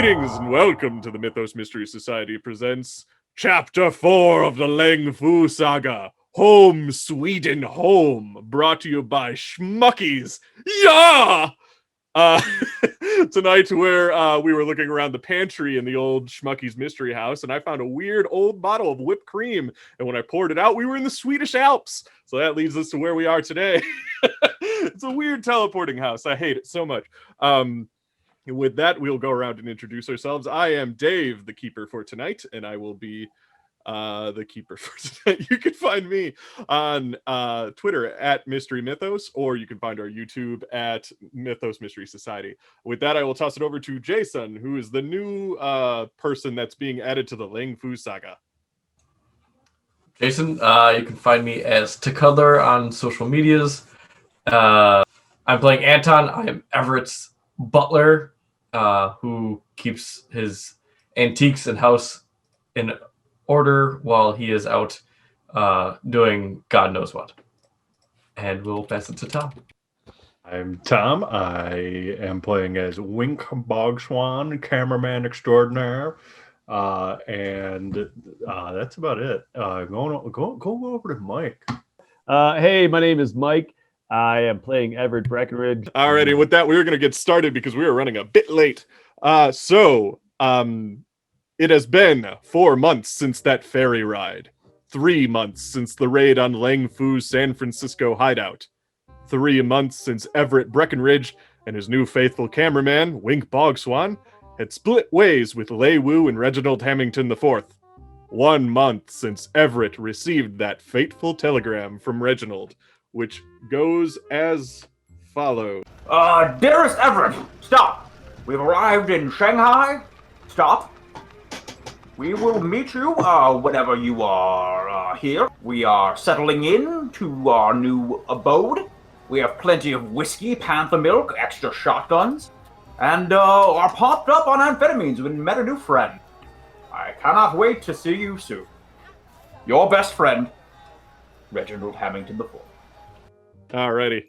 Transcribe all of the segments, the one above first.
Greetings and welcome to the Mythos Mystery Society presents Chapter 4 of the Leng Fu Saga, Home Sweden Home, brought to you by Schmuckies. Yeah! Tonight we were looking around the pantry in the old Schmuckies Mystery House, and I found a weird old bottle of whipped cream, and when I poured it out, we were in the Swedish Alps. So that leads us to where we are today. It's a weird teleporting house. I hate it so much. With that, we'll go around and introduce ourselves. I am Dave, the keeper for tonight, and I will be the keeper for tonight. You can find me on Twitter at Mystery Mythos, or you can find our YouTube at Mythos Mystery Society. With that, I will toss it over to Jason, who is the new person that's being added to the Leng Fu Saga. Jason, you can find me as Tacuddler on social medias. I'm playing Anton. I am Everett's butler, who keeps his antiques and house in order while he is out doing God knows what. And we'll pass it to Tom. I'm Tom. I am playing as Wink Bogswan, cameraman extraordinaire. And that's about it. Go over to Mike. Hey, my name is Mike. I am playing Everett Breckenridge. Alrighty, with that, we were going to get started because we were running a bit late. It has been 4 months since that ferry ride. 3 months since the raid on Leng Fu's San Francisco hideout. 3 months since Everett Breckenridge and his new faithful cameraman, Wink Bogswan, had split ways with Lei Wu and Reginald Hamilton IV. 1 month since Everett received that fateful telegram from Reginald, which goes as follows. Dearest Everett, stop. We've arrived in Shanghai. Stop. We will meet you whenever you are here. We are settling in to our new abode. We have plenty of whiskey, panther milk, extra shotguns, and are popped up on amphetamines and met a new friend. I cannot wait to see you soon. Your best friend, Reginald Hamilton IV. Alrighty.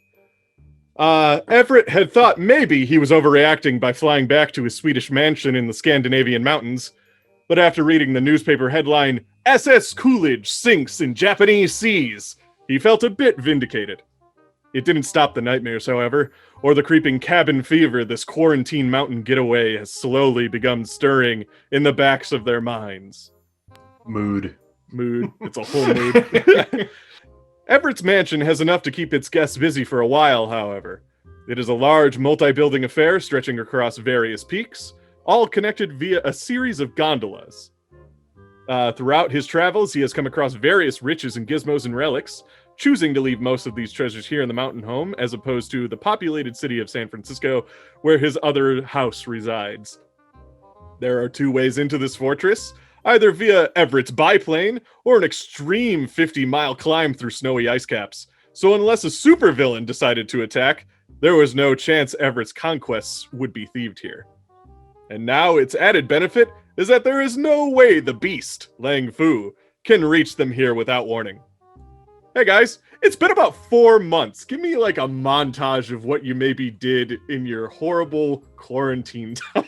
Everett had thought maybe he was overreacting by flying back to his Swedish mansion in the Scandinavian mountains, but after reading the newspaper headline, SS Coolidge sinks in Japanese seas, he felt a bit vindicated. It didn't stop the nightmares, however, or the creeping cabin fever this quarantine mountain getaway has slowly begun stirring in the backs of their minds. Mood. It's a whole mood. Everett's mansion has enough to keep its guests busy for a while, however. It is a large multi-building affair stretching across various peaks, all connected via a series of gondolas. Throughout his travels, he has come across various riches and gizmos and relics, choosing to leave most of these treasures here in the mountain home, as opposed to the populated city of San Francisco, where his other house resides. There are 2 ways into this fortress, either via Everett's biplane or an extreme 50-mile climb through snowy ice caps. So unless a supervillain decided to attack, there was no chance Everett's conquests would be thieved here. And now its added benefit is that there is no way the beast, Leng Fu, can reach them here without warning. Hey guys, it's been about 4 months. Give me like a montage of what you maybe did in your horrible quarantine time.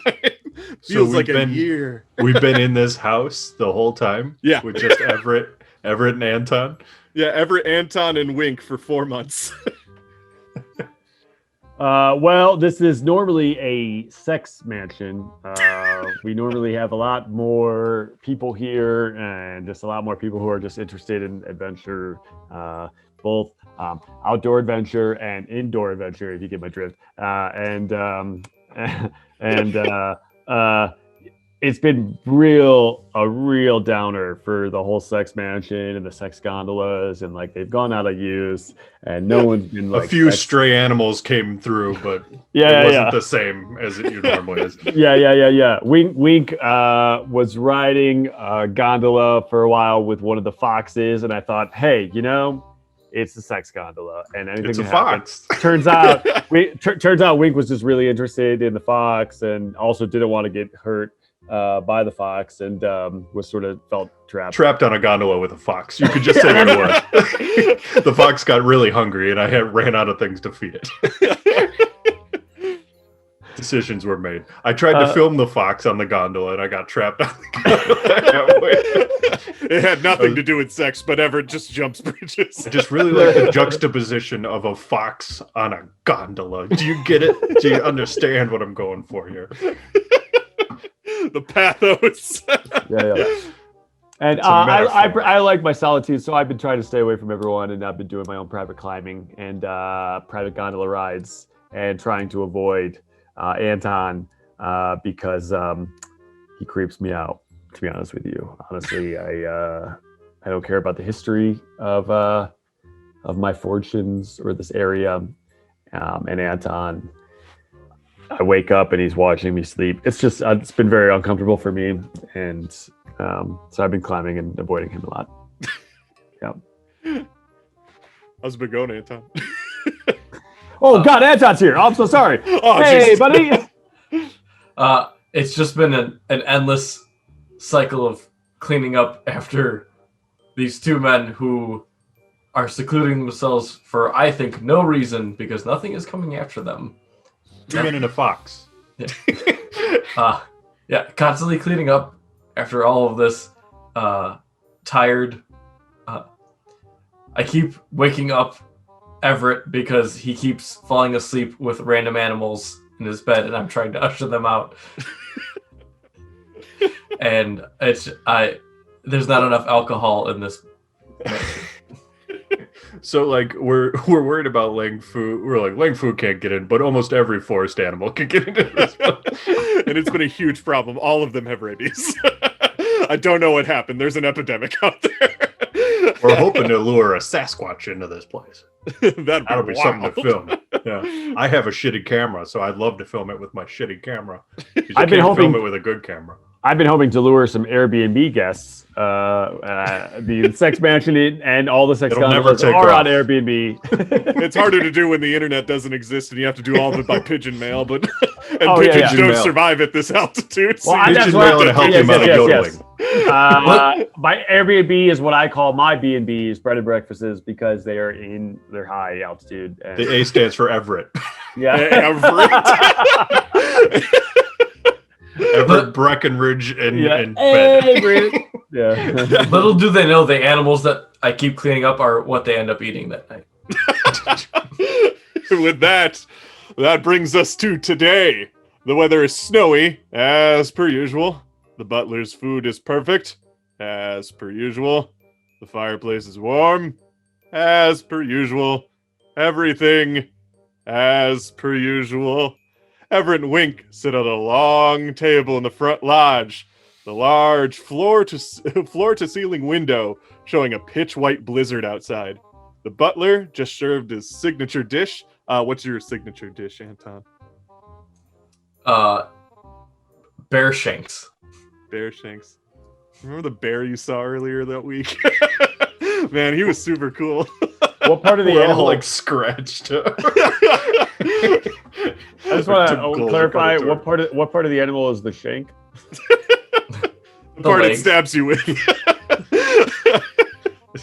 Feels like a year. We've been in this house the whole time. Yeah. With just Everett and Anton. Yeah, Everett, Anton, and Wink for 4 months. Well, this is normally a sex mansion. We normally have a lot more people here and just a lot more people who are just interested in adventure, both outdoor adventure and indoor adventure, if you get my drift. It's been a real downer for the whole sex mansion and the sex gondolas, and like they've gone out of use, and no one's been like. A few stray animals came through, but it wasn't the same as it normally is. Yeah. Wink was riding a gondola for a while with one of the foxes, and I thought, hey, it's the sex gondola, and anything it's a can happen. fox. Turns out Wink was just really interested in the fox, and also didn't want to get hurt by the fox, and was sort of felt trapped on a gondola with a fox. You could just say what it was. The fox got really hungry, and I ran out of things to feed it. decisions were made. I tried to film the fox on the gondola, and I got trapped on the gondola. It had nothing to do with sex, but Everett just jumps bridges. I just really like the juxtaposition of a fox on a gondola. Do you get it? Do you understand what I'm going for here? The pathos. Yeah. And I like my solitude, so I've been trying to stay away from everyone, and I've been doing my own private climbing and private gondola rides, and trying to avoid Anton because he creeps me out. To be honest with you, honestly, I don't care about the history of my fortunes or this area, and Anton. I wake up and he's watching me sleep. It's just it's been very uncomfortable for me, and so I've been climbing and avoiding him a lot. Yeah. How's it been going, Anton? Oh God, Anton's here. I'm so sorry. Oh, hey, geez. buddy. It's just been an endless cycle of cleaning up after these two men who are secluding themselves for, I think, no reason, because nothing is coming after them. Two men and a fox. Yeah, constantly cleaning up after all of this. Tired. I keep waking up Everett because he keeps falling asleep with random animals in his bed, and I'm trying to usher them out. And there's not enough alcohol in this. So like we're worried about Lang Fu. We're like Lang Fu can't get in, but almost every forest animal can get into this place. And it's been a huge problem. All of them have rabies. I don't know what happened. There's an epidemic out there. We're hoping to lure a Sasquatch into this place. That'll be be something to wild. film. Yeah, I have a shitty camera, so I'd love to film it with my shitty camera. I've been hoping film it with a good camera. I've been hoping to lure some Airbnb guests. The sex mansion and all the sex It'll never gondolas take are off. on Airbnb. It's harder to do when the internet doesn't exist and you have to do all of it by pigeon mail, but Oh, pigeons yeah. don't Mail. survive at this altitude. Well, you that's Pigeon what- mail to help yes, him out of yes, yodeling. yes. My Airbnb is what I call my B&Bs, bread and breakfasts, because they're high altitude. And, The A stands for Everett. yeah. Everett. Everett, Breckenridge, and Yeah. Bed. Everett. Yeah. Little do they know the animals that I keep cleaning up are what they end up eating that night. With that brings us to today. The weather is snowy, as per usual. The butler's food is perfect, as per usual. The fireplace is warm, as per usual. Everything, as per usual. Everett and Wink sit at a long table in the front lodge. The large floor-to-ceiling window showing a pitch-white blizzard outside. The butler just served his signature dish. What's your signature dish, Anton? Bear shanks. Bear shanks. Remember the bear you saw earlier that week? Man, he was super cool. What part of the We're all animal? like scratched. I just want Took to goals clarify for the what part of the animal is the shank? The part it legs. stabs you with.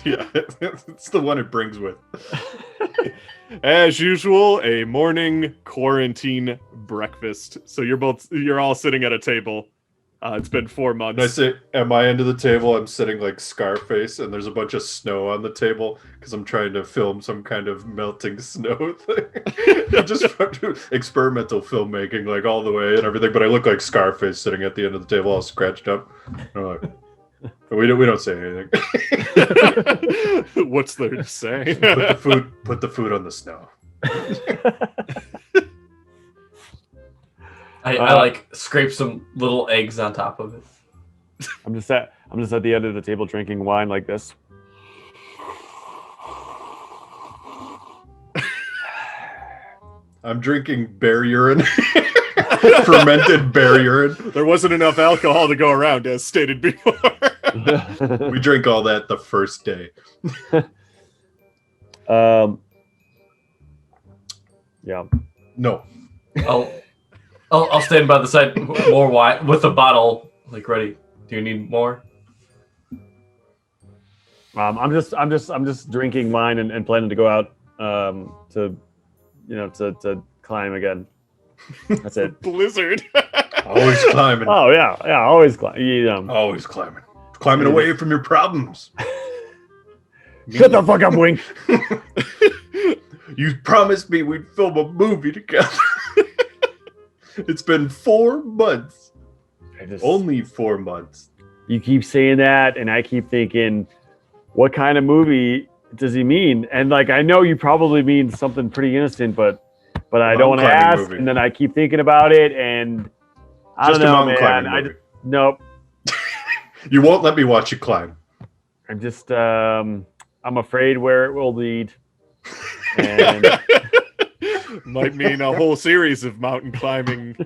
Yeah, it's the one it brings with. As usual, a morning quarantine breakfast. So you're all sitting at a table. It's been 4 months. And I sit at my end of the table, I'm sitting like Scarface, and there's a bunch of snow on the table because I'm trying to film some kind of melting snow thing. Just experimental filmmaking, like all the way and everything. But I look like Scarface sitting at the end of the table, all scratched up. I'm like, we don't say anything. What's there to say? Put the food on the snow. I like scrape some little eggs on top of it. I'm just at the end of the table drinking wine like this. I'm drinking bear urine. Fermented bear urine. There wasn't enough alcohol to go around, as stated before. We drink all that the first day. Yeah. No. I'll stand by the side, more wine with a bottle, like ready. Do you need more? I'm just drinking wine and planning to go out to climb again. That's it. Blizzard. Always climbing. Oh yeah, always climbing. Always climbing. Climbing away from your problems. Shut the fuck up, Wink. You promised me we'd film a movie together. It's been 4 months. Only 4 months. You keep saying that, and I keep thinking, what kind of movie does he mean? And like, I know you probably mean something pretty innocent, but I don't want to ask. Movie. And then I keep thinking about it, and I don't know, man. Nope. You won't let me watch you climb. I'm just, I'm afraid where it will lead. And might mean a whole series of mountain climbing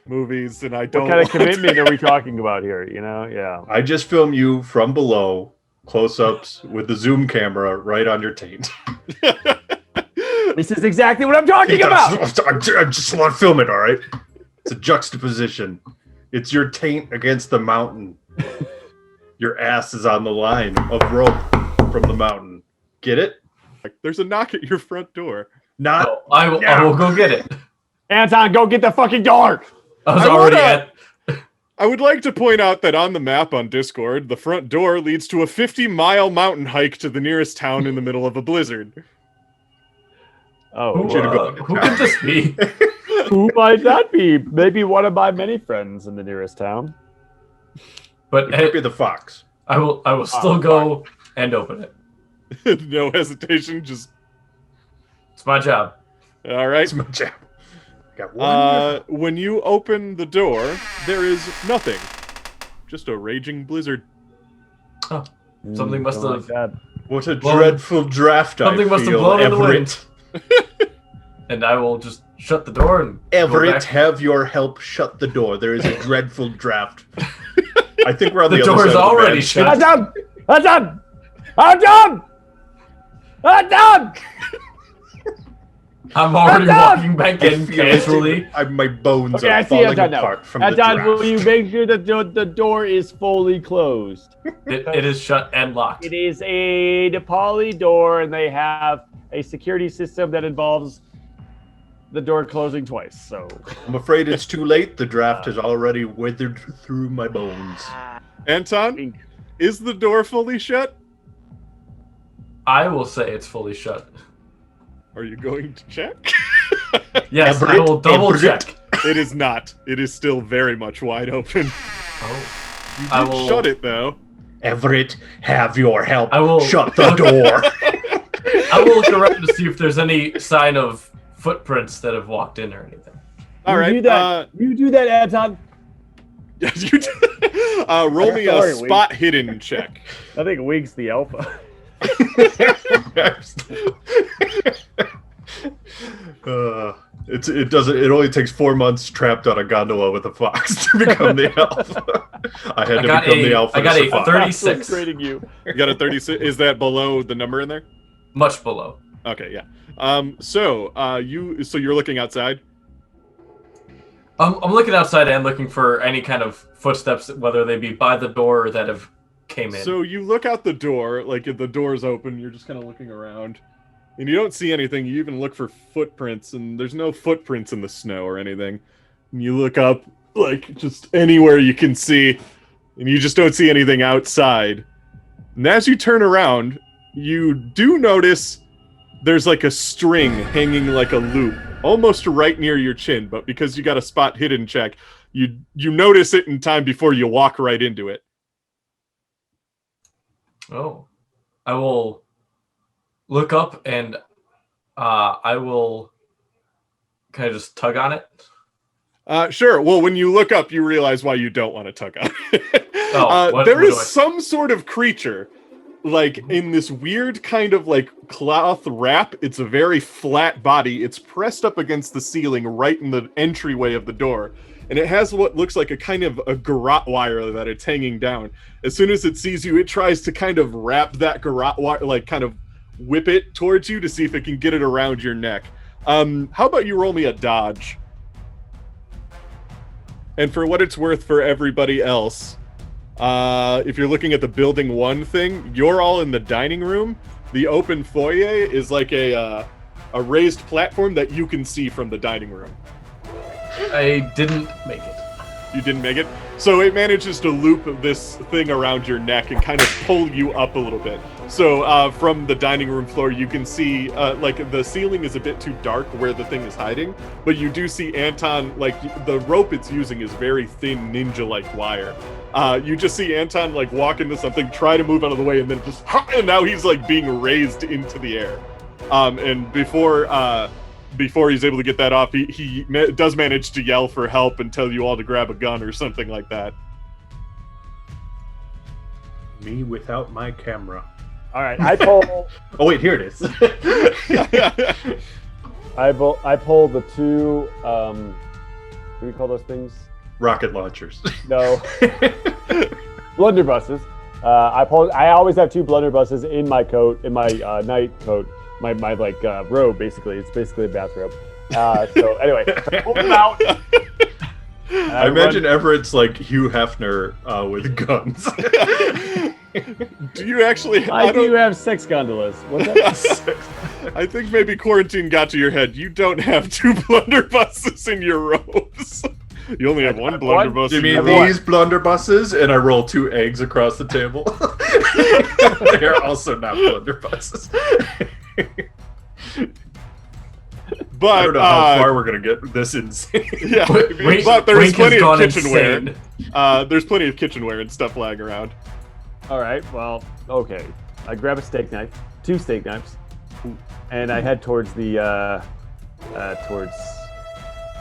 movies, and I don't. What kind of commitment are we talking about here? You know, yeah. I just film you from below, close-ups with the zoom camera right on your taint. This is exactly what I'm talking about. I just want to film it. All right. It's a juxtaposition. It's your taint against the mountain. Your ass is on the line of rope from the mountain. Get it? Like, there's a knock at your front door. Not. Oh, I will go get it. Anton, go get the fucking door. I was already at. I would like to point out that on the map on Discord, the front door leads to a 50-mile mountain hike to the nearest town in the middle of a blizzard. Oh, who could this be? Who might that be? Maybe one of my many friends in the nearest town. But it could be the fox. I will still go and open it. No hesitation, just. It's my job. All right. It's my job. Got one. When you open the door, there is nothing. Just a raging blizzard. Oh, something must have. Like what a dreadful draft! Something must have blown in the wind. And I will just shut the door and. Everett, have your help shut the door. There is a dreadful draft. I think we're on the other door side is of the already bed. shut. I'm done. I'm done. I'm done. I'm done. I'm already walking back in casually. My bones Okay, are I see falling Anton apart now. from the Anton, draft. will you make sure that the door is fully closed? It is shut and locked. It is a Nepali door, and they have a security system that involves the door closing twice. So I'm afraid it's too late. The draft has already withered through my bones. Anton, is the door fully shut? I will say it's fully shut. Are you going to check? Yes, Everett, I will double check. It is not. It is still very much wide open. Oh. You I did will- shut it, though. Everett, have your help. I will shut the door. I will look around to see if there's any sign of footprints that have walked in or anything. All right. You do that, Anton. Yes, you did. Roll me a spot hidden check. I think Wink's the alpha. It only takes 4 months trapped on a gondola with a fox to become the alpha. I had to become the alpha. I got a survive. 36. You. You got a 36. Is that below the number in there? Much below. Okay, yeah. So you're looking outside? I'm looking outside and looking for any kind of footsteps, whether they be by the door or that have came in. So you look out the door, like if the door's open, you're just kind of looking around. And you don't see anything. You even look for footprints, and there's no footprints in the snow or anything. And you look up, like, just anywhere you can see, and you just don't see anything outside. And as you turn around, you do notice there's like a string hanging like a loop, almost right near your chin, but because you got a spot hidden check, you notice it in time before you walk right into it. Oh. I will look up and I will kind of just tug on it. Sure. Well, when you look up, you realize why you don't want to tug on it. There is some sort of creature, like in this weird kind of like cloth wrap. It's a very flat body. It's pressed up against the ceiling right in the entryway of the door. And it has what looks like a kind of a garrote wire that it's hanging down. As soon as it sees you, it tries to kind of wrap that garrote wire, like kind of whip it towards you to see if it can get it around your neck. How about you roll me a dodge? And for what it's worth for everybody else, if you're looking at the building 1 thing, you're all in the dining room. The open foyer is like a raised platform that you can see from the dining room. I didn't make it. You didn't make it. So it manages to loop this thing around your neck and kind of pull you up a little bit. So from the dining room floor, you can see, like, the ceiling is a bit too dark where the thing is hiding, but you do see Anton, like, the rope it's using is very thin, ninja-like wire. You just see Anton, like, walk into something, try to move out of the way, and then just, and now he's, like, being raised into the air. And before he's able to get that off, he does manage to yell for help and tell you all to grab a gun or something like that. Me without my camera. All right, I pull. Oh wait, here it is. I pull the two. What do you call those things? Rocket launchers. No. Blunderbusses. I always have two blunderbusses in my coat, in my night coat, my like robe. Basically, it's basically a bathrobe. So anyway, pull them out. I imagine Everett's like Hugh Hefner with guns. Do you actually? I do have sex gondolas. What's that? I think maybe quarantine got to your head. You don't have two blunderbusses in your robes. You only have one blunderbuss. You in mean your robe. these blunderbusses? And I roll 2 eggs across the table. They're also not blunderbusses. But I don't know how far we're gonna get this insane. Yeah, Wink- but there's Wink plenty has of gone kitchenware. insane. There's plenty of kitchenware and stuff lying around. All right. Well, okay. I grab a steak knife, 2 steak knives, and I head towards the towards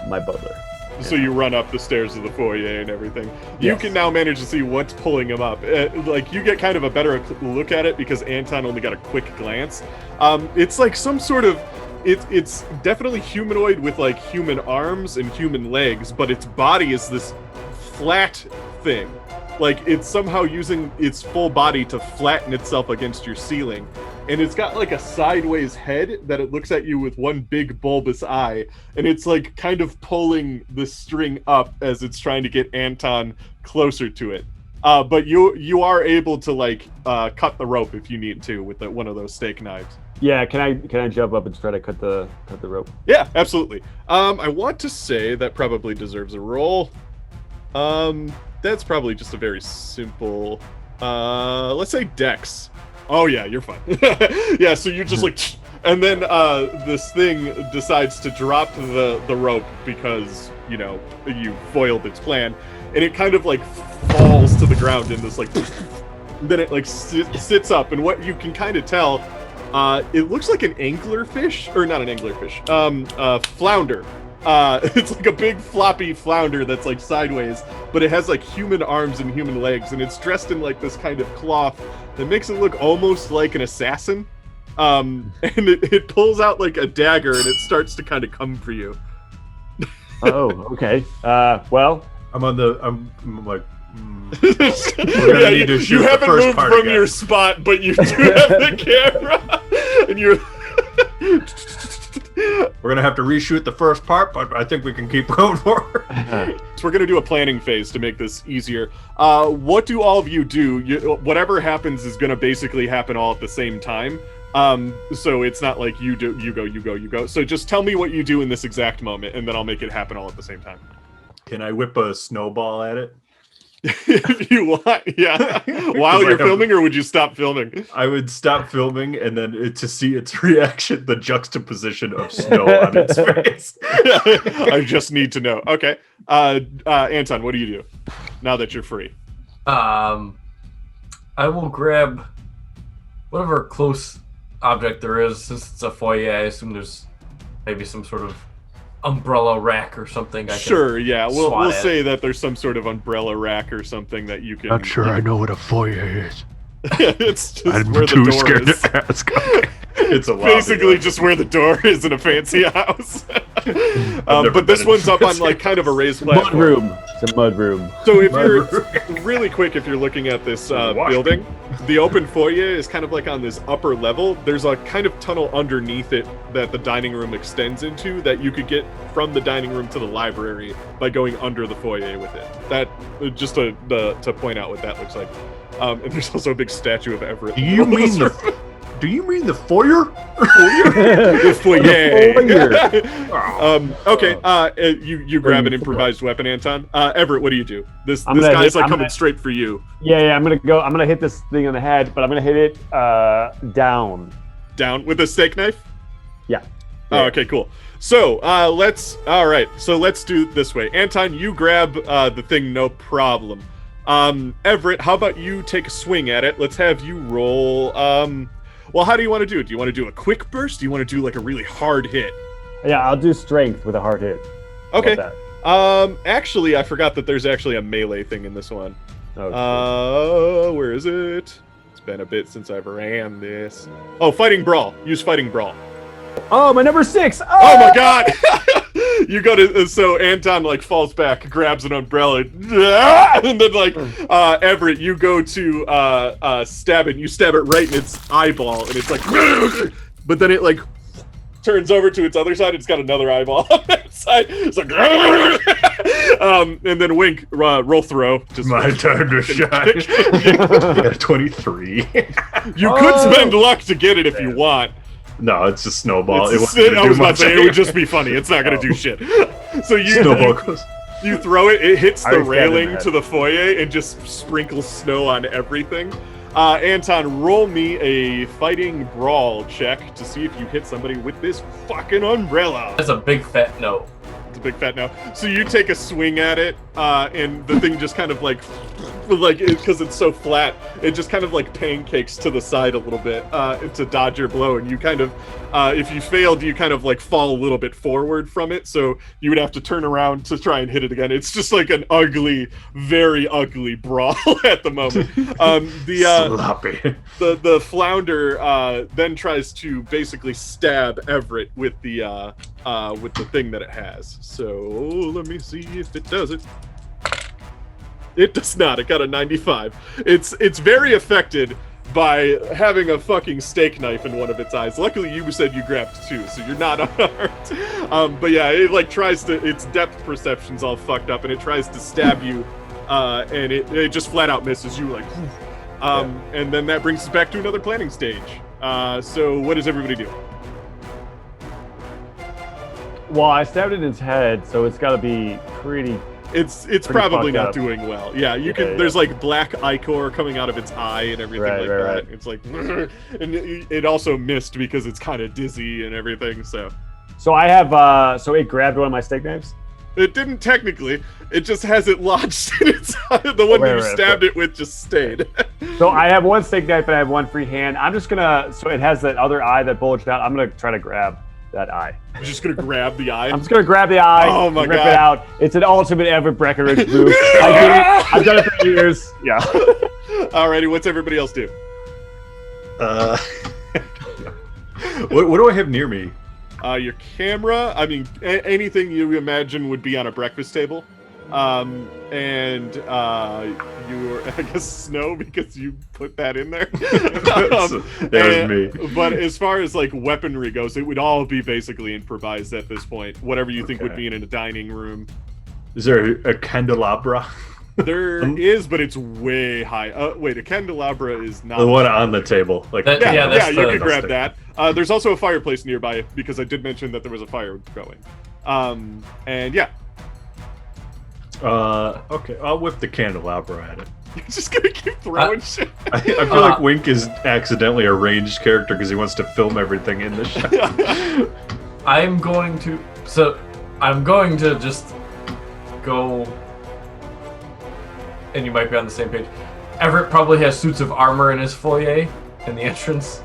my butler. So you run up the stairs of the foyer and everything. You Yes. can now manage to see what's pulling him up. Like, you get kind of a better look at it because Anton only got a quick glance. It's like some sort of... It's definitely humanoid with, like, human arms and human legs, but its body is this flat thing. Like, it's somehow using its full body to flatten itself against your ceiling. And it's got, like, a sideways head that it looks at you with one big bulbous eye. And it's, like, kind of pulling the string up as it's trying to get Anton closer to it. But you are able to, like, cut the rope if you need to with one of those steak knives. Yeah. Can I jump up and try to cut the rope? Yeah, absolutely. I want to say that probably deserves a roll. That's probably just a very simple, let's say Dex. Oh yeah, you're fine. Yeah, so you're just like, and then this thing decides to drop the rope because, you know, you foiled its plan, and it kind of like falls to the ground in this like, then it like sits up, and what you can kind of tell, it looks like an anglerfish, or not an anglerfish, flounder. It's like a big floppy flounder that's like sideways, but it has like human arms and human legs, and it's dressed in like this kind of cloth that makes it look almost like an assassin. And it pulls out like a dagger, and it starts to kind of come for you. Oh, okay. Well, I'm like, we're gonna need to shoot you the haven't first moved part from again. your spot, but you do have the camera, and you're. We're gonna have to reshoot the first part, but I think we can keep going forward. So we're gonna do a planning phase to make this easier. What do all of you do? Whatever happens is gonna basically happen all at the same time. So it's not like you go. So just tell me what you do in this exact moment, and then I'll make it happen all at the same time. Can I whip a snowball at it? If you want, yeah. While you're filming, or would you stop filming? I would stop filming and then to see its reaction, the juxtaposition of snow on its face. I just need to know. Okay. Anton, what do you do now that you're free? I will grab whatever close object there is. Since it's a foyer, I assume there's maybe some sort of umbrella rack or something. Sure, yeah. We'll swat at. say that there's some sort of umbrella rack or something that you can. Not sure I know what a foyer is. It's just I'm where too the door scared is. to ask. It's a lobby. Basically, just where the door is in a fancy house. never But this been in one's up on fancy like kind of a raised mud platform. room. It's a mud room. So if you're really quick, if you're looking at this building, the open foyer is kind of like on this upper level. There's a kind of tunnel underneath it that the dining room extends into that you could get from the dining room to the library by going under the foyer with it. That just to point out what that looks like. And there's also a big statue of Everett. Do you mean Do you mean the foyer? The foyer. foyer. Okay. You grab an improvised weapon, Anton. Everett, what do you do? This guy's coming straight for you. Yeah. I'm gonna hit this thing on the head, but I'm gonna hit it down. Down with a steak knife. Yeah. Oh, okay, cool. So let's do it this way. Anton, you grab the thing, no problem. Everett, how about you take a swing at it? Let's have you roll. Well, how do you want to do it? Do you want to do a quick burst? Do you want to do like a really hard hit? Yeah, I'll do strength with a hard hit. Okay. Actually, I forgot that there's actually a melee thing in this one. Where is it? It's been a bit since I've ran this. Oh, fighting brawl. Use fighting brawl. Oh, my number 6. Oh my god! You go to so Anton like falls back, grabs an umbrella, and then like Everett, you go to stab it. You stab it right in its eyeball, and it's like, but then it like turns over to its other side. It's got another eyeball on that side. It's like, and then Wink, roll throw. Just my turn to shine. 23. You could spend luck to get it if you want. No, it's a snowball. I was about to say, it would just be funny. It's not going to do shit. So you throw it, it hits the railing to the foyer and just sprinkles snow on everything. Anton, roll me a fighting brawl check to see if you hit somebody with this fucking umbrella. That's a big fat no. It's a big fat no. So you take a swing at it, and the thing just kind of like because it's so flat, it just kind of like pancakes to the side a little bit to dodge your blow, and you kind of if you failed, you kind of like fall a little bit forward from it, so you would have to turn around to try and hit it again. It's just like an ugly, very ugly brawl at the moment. Sloppy. The flounder then tries to basically stab Everett with the thing that it has. So let me see if it does it. It does not. It got a 95. It's very affected by having a fucking steak knife in one of its eyes. Luckily, you said you grabbed 2, so you're not unarmed. But yeah, it like tries to. Its depth perception's all fucked up, and it tries to stab you, and it just flat out misses you. Like, and then that brings us back to another planning stage. So what does everybody do? Well, I stabbed it in its head, so it's got to be pretty. It's probably not doing well. Yeah, you can. Yeah. There's like black ichor coming out of its eye and everything that. Right. It's like, and it also missed because it's kind of dizzy and everything. So I have. So it grabbed one of my steak knives. It didn't technically. It just has it lodged in its eye. The one you stabbed it with just stayed. So I have one steak knife and I have one free hand. I'm just gonna. So it has that other eye that bulged out. I'm gonna try to grab that eye. You're just gonna grab the eye? I'm just gonna grab the eye. Oh my god! Rip it out. It's an ultimate Everett Breckenridge move. I've done it for years. Yeah. Alrighty, what's everybody else do? What do I have near me? Your camera. I mean, anything you imagine would be on a breakfast table. And your, I guess, snow, because you put that in there. That was me. But as far as like weaponry goes, it would all be basically improvised at this point. Whatever you think would be in a dining room. Is there a candelabra? There is, but it's way high. Wait, a candelabra is not the one on the table. Like yeah, you can grab that. There's also a fireplace nearby because I did mention that there was a fire going. And yeah. Okay, I'll whip the candelabra at it. You're just gonna keep throwing shit. I feel like Wink is accidentally a ranged character because he wants to film everything in the shot. I'm going to just go, and you might be on the same page. Everett probably has suits of armor in his foyer in the entrance,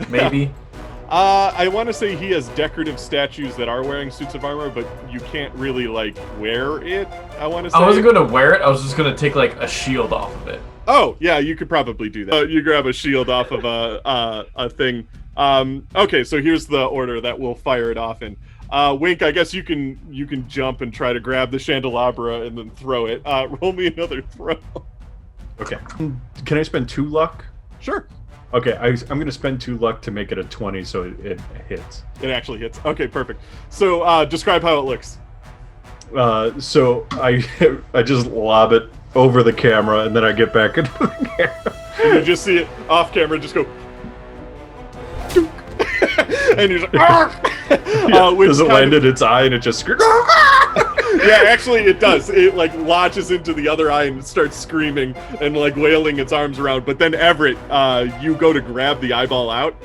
maybe. I want to say he has decorative statues that are wearing suits of armor, but you can't really, like, wear it, I want to say. I wasn't going to wear it, I was just going to take, like, a shield off of it. Oh, yeah, you could probably do that. You grab a shield off of a thing. Okay, so here's the order that we'll fire it off in. Wink, I guess you can jump and try to grab the candelabra and then throw it. Roll me another throw. Okay. Can I spend 2 luck? Sure. Okay, I'm going to spend 2 luck to make it a 20, so it hits. It actually hits. Okay, perfect. So, describe how it looks. So I just lob it over the camera, and then I get back into the camera. And you just see it off camera, just go. and he's like, which Does it kind land of- in its eye and it just screams? Yeah, actually it does. It like lodges into the other eye and starts screaming and like wailing its arms around. But then Everett, you go to grab the eyeball out.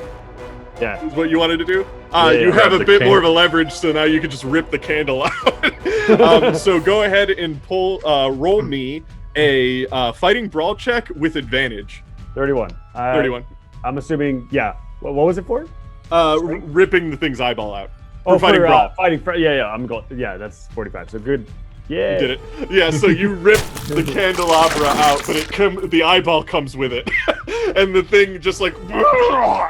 Yeah. Is what you wanted to do? Yeah, You have grab a the bit more of candle. a leverage, so now you can just rip the candle out. So go ahead and roll me a fighting brawl check with advantage. 31. 31. I'm assuming, yeah. What was it for? Ripping the thing's eyeball out. Oh, fighting brawl. Fighting for, yeah, I'm going, yeah, that's 45. So good. Yeah. You did it. Yeah, so you rip the candelabra out, but the eyeball comes with it. And the thing just like,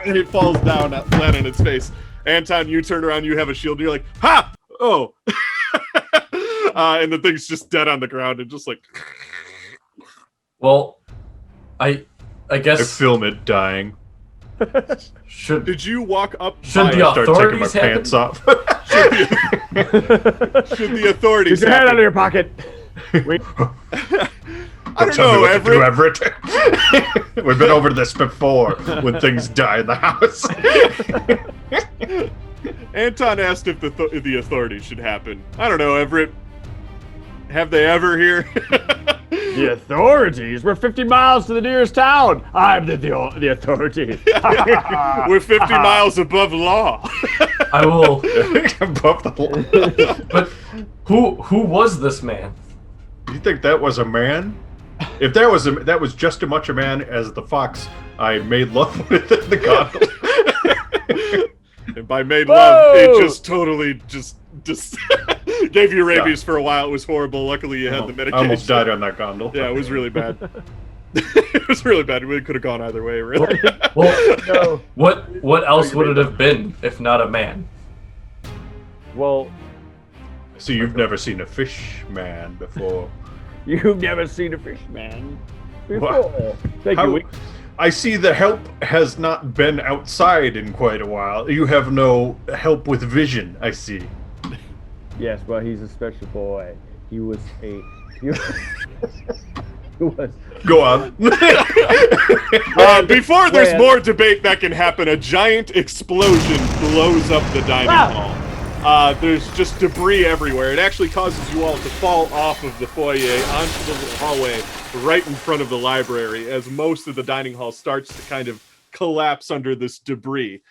and it falls down flat on its face. Anton, you turn around, you have a shield, and you're like, ha! Oh. And the thing's just dead on the ground and just like... Well, I I guess film it dying. should Did you walk up Should by the I start taking my authorities happen? pants off. should the authorities Get your hand happen? out of your pocket. Wait. I don't Tell me know, what to do, Everett. Everett. We've been over this before when things die in the house. Anton asked if the authorities should happen. I don't know, Everett. Have they ever here? The authorities? We're 50 miles to the nearest town. I'm the authorities. We're 50 miles above law. I will. Above the But who was this man? You think that was a man? If that was just as much a man as the fox I made love with in the gondola. And by made love, it Whoa! just totally just gave you rabies for a while. It was horrible. Luckily, you had the medication. I almost died on that gondola. Yeah, it was really bad. It was really bad. We could have gone either way, really. Well, No. what else would it have been if not a man? Well, So you've never seen a fish man before. you've never seen a fish man before. What? Thank How- you. I see the help has not been outside in quite a while. You have no help with vision, I see. Yes, well, he's a special boy. He was a. He was. Go on. Before there's Well- more debate that can happen, a giant explosion blows up the dining hall. There's just debris everywhere. It actually causes you all to fall off of the foyer onto the hallway right in front of the library as most of the dining hall starts to kind of collapse under this debris.